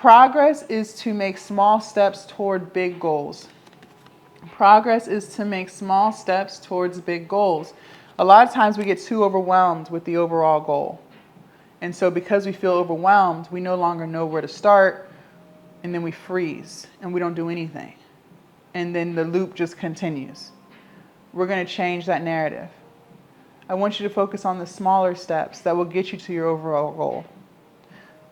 Progress is to make small steps toward big goals. Progress is to make small steps towards big goals. A lot of times we get too overwhelmed with the overall goal. And so because we feel overwhelmed, we no longer know where to start, and then we freeze and we don't do anything. And then the loop just continues. We're going to change that narrative. I want you to focus on the smaller steps that will get you to your overall goal.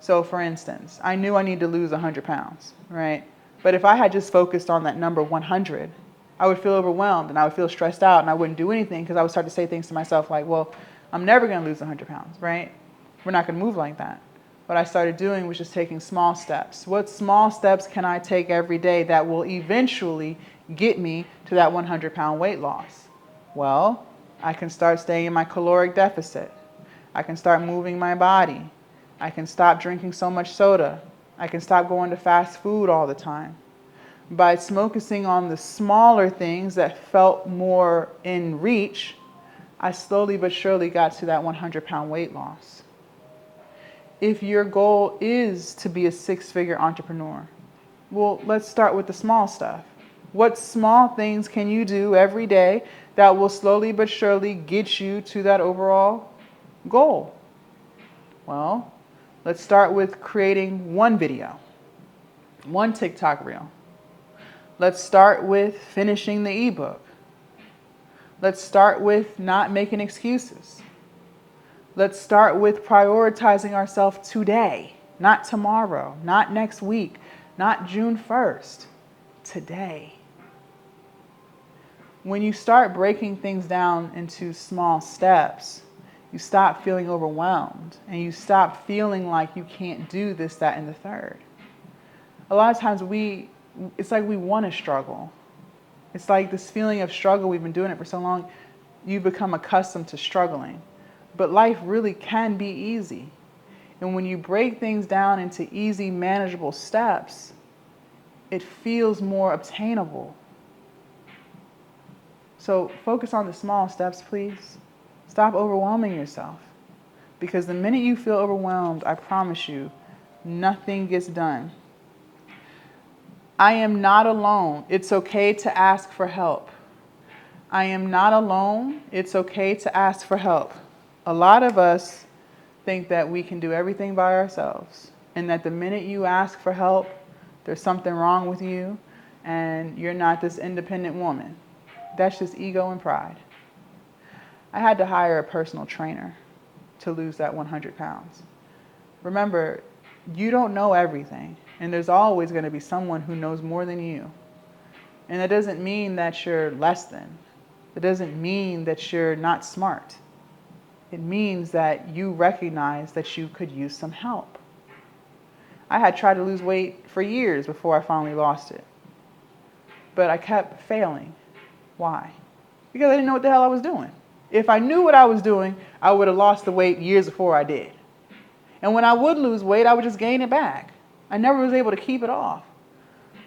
So for instance, I knew I needed to lose 100 pounds, right? But if I had just focused on that number 100, I would feel overwhelmed and I would feel stressed out and I wouldn't do anything because I would start to say things to myself like, well, I'm never going to lose 100 pounds, right? We're not going to move like that. What I started doing was just taking small steps. What small steps can I take every day that will eventually get me to that 100-pound weight loss? Well, I can start staying in my caloric deficit. I can start moving my body. I can stop drinking so much soda. I can stop going to fast food all the time. By focusing on the smaller things that felt more in reach, I slowly but surely got to that 100-pound weight loss. If your goal is to be a six-figure entrepreneur, well, let's start with the small stuff. What small things can you do every day that will slowly but surely get you to that overall goal? Well, let's start with creating one video, one TikTok reel. Let's start with finishing the ebook. Let's start with not making excuses. Let's start with prioritizing ourselves today, not tomorrow, not next week, not June 1st, today. When you start breaking things down into small steps, you stop feeling overwhelmed and you stop feeling like you can't do this, that, and the third. A lot of times it's like we want to struggle. It's like this feeling of struggle, we've been doing it for so long, you become accustomed to struggling. But life really can be easy. And when you break things down into easy, manageable steps, it feels more obtainable. So focus on the small steps, please. Stop overwhelming yourself. Because the minute you feel overwhelmed, I promise you, nothing gets done. I am not alone. It's okay to ask for help. I am not alone. It's okay to ask for help. A lot of us think that we can do everything by ourselves, and that the minute you ask for help, there's something wrong with you, and you're not this independent woman. That's just ego and pride. I had to hire a personal trainer to lose that 100 pounds. Remember, you don't know everything, and there's always going to be someone who knows more than you. And that doesn't mean that you're less than. It doesn't mean that you're not smart. It means that you recognize that you could use some help. I had tried to lose weight for years before I finally lost it. But I kept failing. Why? Because I didn't know what the hell I was doing. If I knew what I was doing, I would have lost the weight years before I did. And when I would lose weight, I would just gain it back. I never was able to keep it off.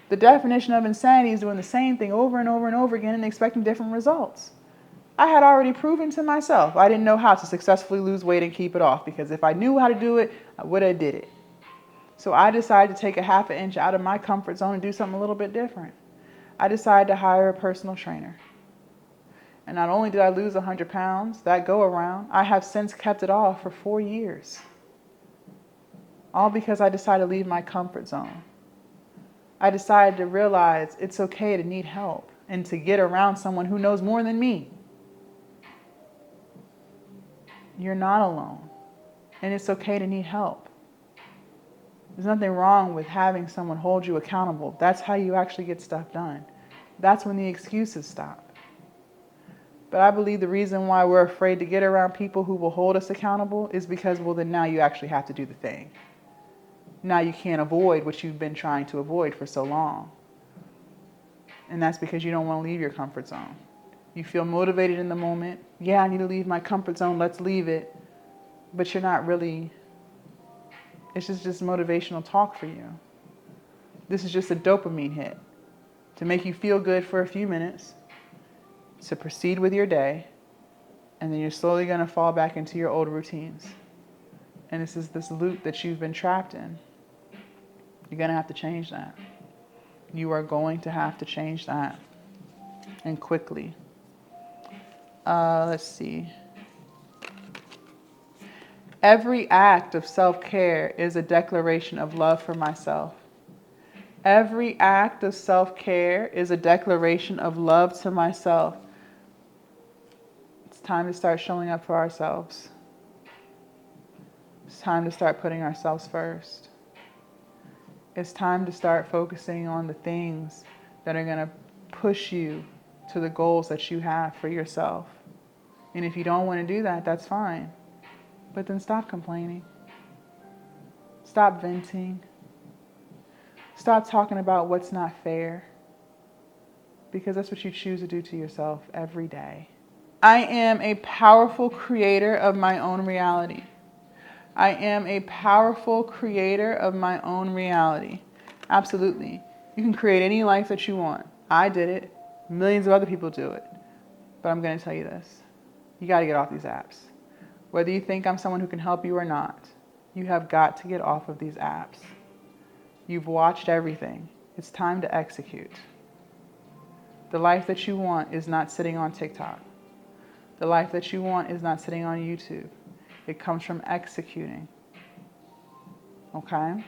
The definition of insanity is doing the same thing over and over and over again and expecting different results. I had already proven to myself I didn't know how to successfully lose weight and keep it off, because if I knew how to do it, I would have did it. So I decided to take a half an inch out of my comfort zone and do something a little bit different. I decided to hire a personal trainer. And not only did I lose 100 pounds, that go around, I have since kept it off for 4 years. All because I decided to leave my comfort zone. I decided to realize it's okay to need help and to get around someone who knows more than me. You're not alone, and it's okay to need help. There's nothing wrong with having someone hold you accountable. That's how you actually get stuff done. That's when the excuses stop. But I believe the reason why we're afraid to get around people who will hold us accountable is because, well, then now you actually have to do the thing. Now you can't avoid what you've been trying to avoid for so long. And that's because you don't want to leave your comfort zone. You feel motivated in the moment. Yeah, I need to leave my comfort zone. Let's leave it. But you're not really, it's just motivational talk for you. This is just a dopamine hit to make you feel good for a few minutes, to proceed with your day, and then you're slowly going to fall back into your old routines. And this is this loop that you've been trapped in. You're going to have to change that. You are going to have to change that, and quickly. Let's see. Every act of self-care is a declaration of love for myself. Every act of self-care is a declaration of love to myself. It's time to start showing up for ourselves. It's time to start putting ourselves first. It's time to start focusing on the things that are going to push you to the goals that you have for yourself. And if you don't want to do that, that's fine. But then stop complaining. Stop venting. Stop talking about what's not fair. Because that's what you choose to do to yourself every day. I am a powerful creator of my own reality. I am a powerful creator of my own reality. Absolutely. You can create any life that you want. I did it. Millions of other people do it. But I'm going to tell you this. You got to get off these apps. Whether you think I'm someone who can help you or not, you have got to get off of these apps. You've watched everything. It's time to execute. The life that you want is not sitting on TikTok. The life that you want is not sitting on YouTube. It comes from executing. Okay?